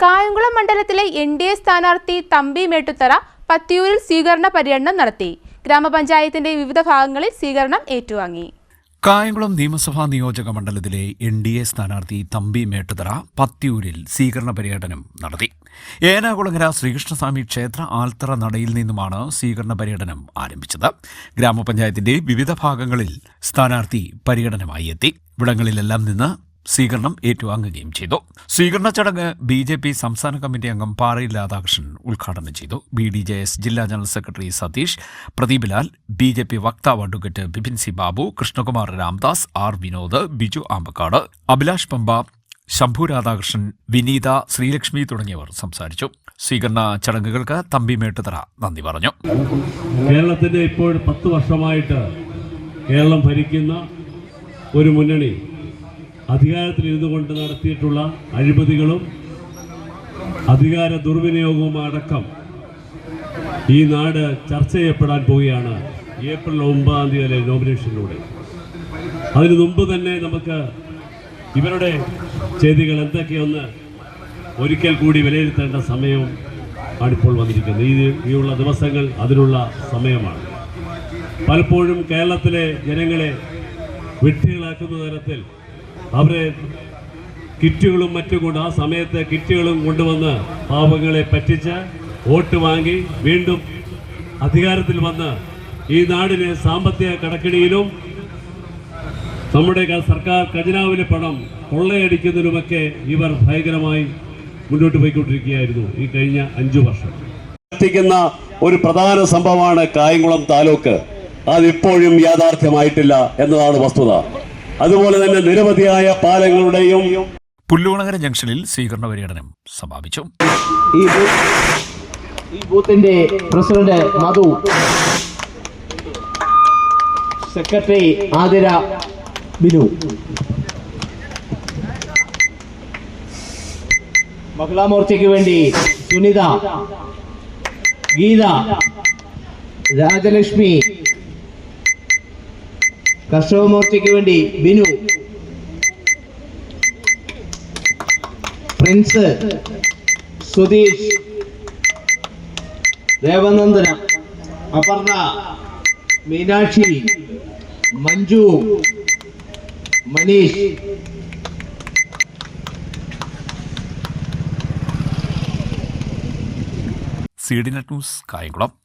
കായംകുളം മണ്ഡലത്തിലെ എൻ.ഡി.എ സ്ഥാനാർത്ഥി തമ്പി മേട്ടുത്തറ പത്തിയൂരിൽ സ്വീകരണ പര്യടനം നടത്തി. ഗ്രാമപഞ്ചായത്തിന്റെ വിവിധ ഭാഗങ്ങളിൽ സ്വീകരണം ഏറ്റുവാങ്ങി. കായംകുളം നിയമസഭാ നിയോജക മണ്ഡലത്തിലെ എൻ.ഡി.എ സ്ഥാനാർത്ഥി തമ്പി മേട്ടുത്തറ പത്തിയൂരിൽ സ്വീകരണ പര്യടനം നടത്തി. ഏനാകുളങ്ങര ശ്രീകൃഷ്ണസ്വാമി ക്ഷേത്ര ആൽത്തറ നടയിൽ നിന്നുമാണ് സ്വീകരണ പര്യടനം ആരംഭിച്ചത്. ഗ്രാമപഞ്ചായത്തിന്റെ വിവിധ ഭാഗങ്ങളിൽ സ്ഥാനാർത്ഥി പര്യടനമായി എത്തി. ഇവിടങ്ങളിലെല്ലാം നിന്ന് സ്വീകരണം ഏറ്റുവാങ്ങുകയും ചെയ്തു. സ്വീകരണ ചടങ്ങ് ബി.ജെ.പി സംസ്ഥാന കമ്മിറ്റി അംഗം പാറയിൽ രാധാകൃഷ്ണൻ ഉദ്ഘാടനം ചെയ്തു. ബി.ഡി.ജെ.എസ് ജില്ലാ general secretary Satheesh, Pradeep Lal, BJP വക്താവ് advocate Bipin C Babu, Krishnakumar Ramdas, R Vinod, Biju Ambakkad, Abhilash Pampa, Shambhu Radhakrishnan, Vineetha, Sreelakshmi തുടങ്ങിയവർ സംസാരിച്ചു. സ്വീകരണ ചടങ്ങുകൾക്ക് തമ്പി മേട്ടുത്തറ നന്ദി പറഞ്ഞു. കേരളത്തിന്റെ ഇപ്പോൾ 10 വർഷമായിട്ട് കേരളം ഭരിക്കുന്ന ഒരു മുന്നണി അധികാരത്തിലിരുന്നു കൊണ്ട് നടത്തിയിട്ടുള്ള അഴിമതികളും അധികാര ദുർവിനിയോഗവും അടക്കം ഈ നാട് ചർച്ച ചെയ്യപ്പെടാൻ പോവുകയാണ് ഏപ്രിൽ 9-ാം തീയതിയിലെ നോമിനേഷനിലൂടെ. അതിനു മുമ്പ് തന്നെ നമുക്ക് ഇവരുടെ ചെയ്തികൾ എന്തൊക്കെയൊന്ന് ഒരിക്കൽ കൂടി വിലയിരുത്തേണ്ട സമയവും ആണിപ്പോൾ വന്നിരിക്കുന്നത്. ഈയുള്ള ദിവസങ്ങൾ അതിനുള്ള സമയമാണ്. പലപ്പോഴും കേരളത്തിലെ ജനങ്ങളെ വിഡ്ഢികളാക്കുന്ന തരത്തിൽ അവരെ കിറ്റുകളും മറ്റും കൊണ്ട് ആ സമയത്തെ കിറ്റുകളും കൊണ്ടുവന്ന് പാവങ്ങളെ പറ്റിച്ച് വോട്ട് വാങ്ങി വീണ്ടും അധികാരത്തിൽ വന്ന് ഈ നാടിനെ സാമ്പത്തിക കടക്കിണിയിലും നമ്മുടെ സർക്കാർ ഖജനാവിലെ പണം കൊള്ളയടിക്കുന്നതിനുമൊക്കെ ഇവർ ഭയങ്കരമായി മുന്നോട്ട് പോയിക്കൊണ്ടിരിക്കുകയായിരുന്നു ഈ കഴിഞ്ഞ 5 വർഷം. എത്തിക്കുന്ന ഒരു പ്രധാന സംഭവമാണ് കായംകുളം താലൂക്ക്. അതിപ്പോഴും യാഥാർത്ഥ്യമായിട്ടില്ല എന്നതാണ് വസ്തുത. അതുപോലെ തന്നെ നിരവധിയായ പാലങ്ങളുടെയും പുല്ലുകുളങ്ങര ജംഗ്ഷനിൽ സ്വീകരണ പര്യടനം സമാപിച്ചു. ഈ ബൂത്തിന്റെ പ്രസിഡന്റ് മധു, സെക്രട്ടറി ആതിര, ബിനു, മഹിളാ മോർച്ചയ്ക്ക് വേണ്ടി സുനിത, ഗീത, രാജലക്ഷ്മി, കർഷക മോർച്ചയ്ക്ക് വേണ്ടി Binu, Prince, Sudheesh, Devanandana, Aparna, Meenakshi, Manju, Manish. CD net news Kayamkulam.